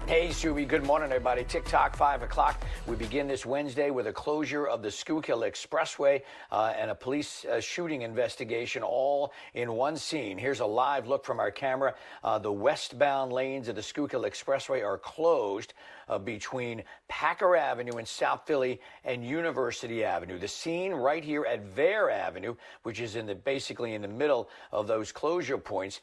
Hey, Subi. Good morning, everybody. TikTok, 5 o'clock. We begin this Wednesday with a closure of the Schuylkill Expressway and a police shooting investigation all in one scene. Here's a live look from our camera. The westbound lanes of the Schuylkill Expressway are closed between Packer Avenue in South Philly and University Avenue. The scene right here at Vare Avenue, which is basically in the middle of those closure points.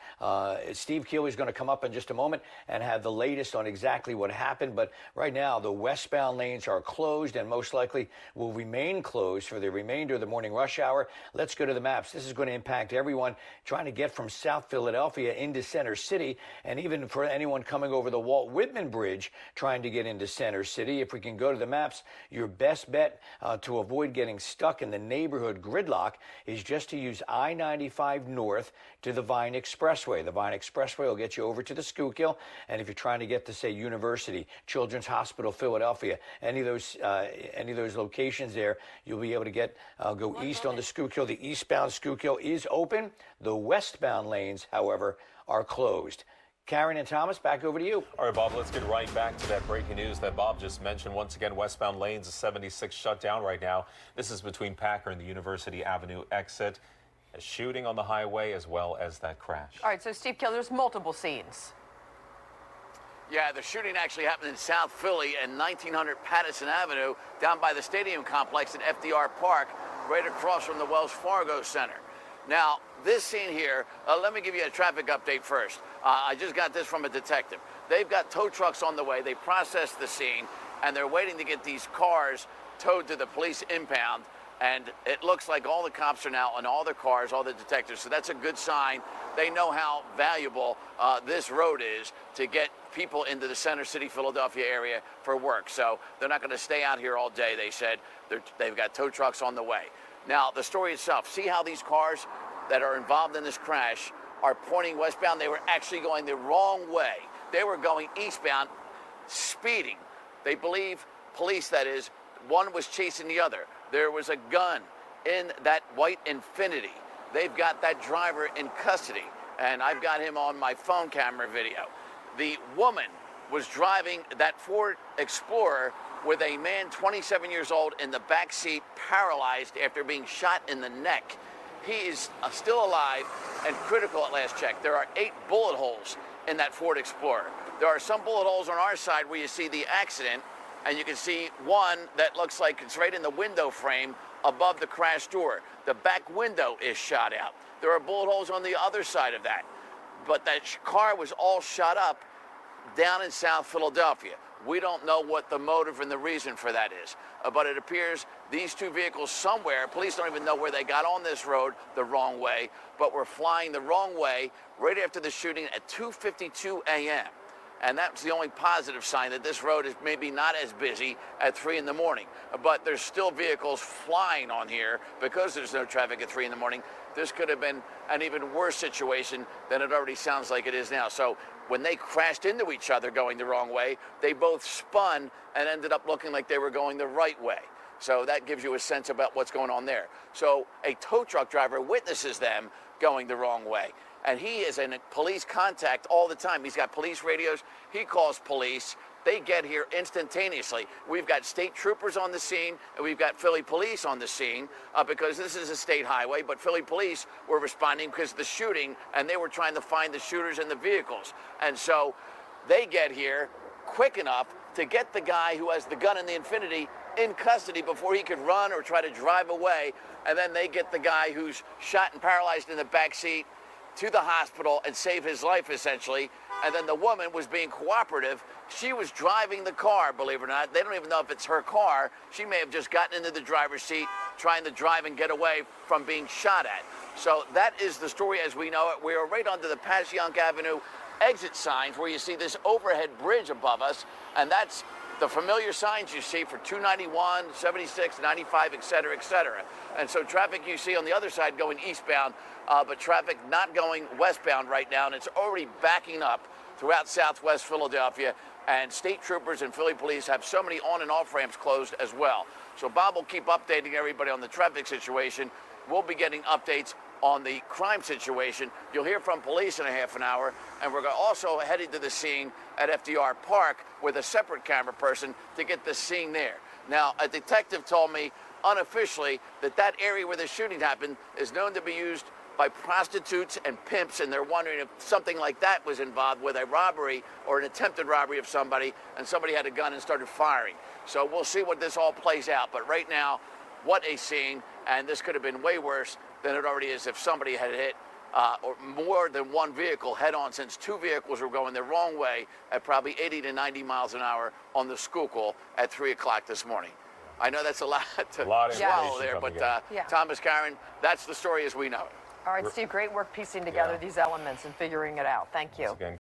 Steve Keeley is going to come up in just a moment and have the latest on exactly what happened. But right now, the westbound lanes are closed and most likely will remain closed for the remainder of the morning rush hour. Let's go to the maps. This is going to impact everyone trying to get from South Philadelphia into Center City, and even for anyone coming over the Walt Whitman Bridge trying to get into Center City. If we can go to the maps, your best bet to avoid getting stuck in the neighborhood gridlock is just to use I-95 north to the Vine Expressway. The Vine Expressway will get you over to the Schuylkill, and if you're trying to get to, say, University, Children's Hospital, Philadelphia, any of those locations there, you'll be able to go east on the Schuylkill. The eastbound Schuylkill is open. The westbound lanes, however, are closed. Karen and Thomas, back over to you. All right, Bob, let's get right back to that breaking news that Bob just mentioned. Once again, westbound lanes, the 76 shut down right now. This is between Packer and the University Avenue exit. A shooting on the highway as well as that crash. All right, so Steve Keeley, there's multiple scenes. Yeah, the shooting actually happened in South Philly and 1900 Patterson Avenue down by the stadium complex at FDR Park, right across from the Wells Fargo Center. Now, this scene here, let me give you a traffic update first. I just got this from a detective. They've got tow trucks on the way. They processed the scene, and they're waiting to get these cars towed to the police impound. And it looks like all the cops are now on all their cars, all the detectives. So that's a good sign. They know how valuable this road is to get people into the Center City, Philadelphia area for work. So they're not going to stay out here all day. They said they've got tow trucks on the way. Now, the story itself, see how these cars that are involved in this crash are pointing westbound? They were actually going the wrong way. They were going eastbound, speeding. They believe, police that is, one was chasing the other. There was a gun in that white Infiniti. They've got that driver in custody, and I've got him on my phone camera video. The woman was driving that Ford Explorer with a man 27 years old in the back seat, paralyzed after being shot in the neck. He is still alive and critical at last check. There are 8 bullet holes in that Ford Explorer. There are some bullet holes on our side where you see the accident, and you can see one that looks like it's right in the window frame above the crash door. The back window is shot out. There are bullet holes on the other side of that. But that car was all shot up down in South Philadelphia. We don't know what the motive and the reason for that is. But it appears these two vehicles somewhere, police don't even know where they got on this road the wrong way, but were flying the wrong way right after the shooting at 2:52 a.m. And that's the only positive sign that this road is maybe not as busy at 3 in the morning. But there's still vehicles flying on here because there's no traffic at 3 in the morning. This could have been an even worse situation than it already sounds like it is now. So when they crashed into each other going the wrong way, they both spun and ended up looking like they were going the right way. So that gives you a sense about what's going on there. So a tow truck driver witnesses them going the wrong way. And he is in police contact all the time. He's got police radios. He calls police. They get here instantaneously. We've got state troopers on the scene, and we've got Philly police on the scene because this is a state highway, but Philly police were responding because of the shooting, and they were trying to find the shooters in the vehicles. And so they get here quick enough to get the guy who has the gun in the Infiniti in custody before he could run or try to drive away. And then they get the guy who's shot and paralyzed in the back seat to the hospital and save his life, essentially. And then the woman was being cooperative. She was driving the car, believe it or not. They don't even know if it's her car. She may have just gotten into the driver's seat, trying to drive and get away from being shot at. So that is the story as we know it. We are right onto the Passyunk Avenue exit signs where you see this overhead bridge above us, and that's the familiar signs you see for 291, 76, 95, et cetera, et cetera. And so traffic you see on the other side going eastbound, but traffic not going westbound right now, and it's already backing up throughout southwest Philadelphia, and state troopers and Philly police have so many on and off ramps closed as well. So Bob will keep updating everybody on the traffic situation. We'll be getting updates on the crime situation. You'll hear from police in a half an hour, and we're also heading to the scene at FDR Park with a separate camera person to get the scene there. Now, a detective told me unofficially that that area where the shooting happened is known to be used by prostitutes and pimps, and they're wondering if something like that was involved with a robbery or an attempted robbery of somebody, and somebody had a gun and started firing. So we'll see what this all plays out. But right now, what a scene, and this could have been way worse than it already is if somebody had hit or more than one vehicle head on, since two vehicles were going the wrong way at probably 80 to 90 miles an hour on the Schuylkill at 3 o'clock this morning. I know that's a lot to swallow there, but Thomas, Karen, that's the story as we know it. All right, Steve, great work piecing together these elements and figuring it out. Thank you.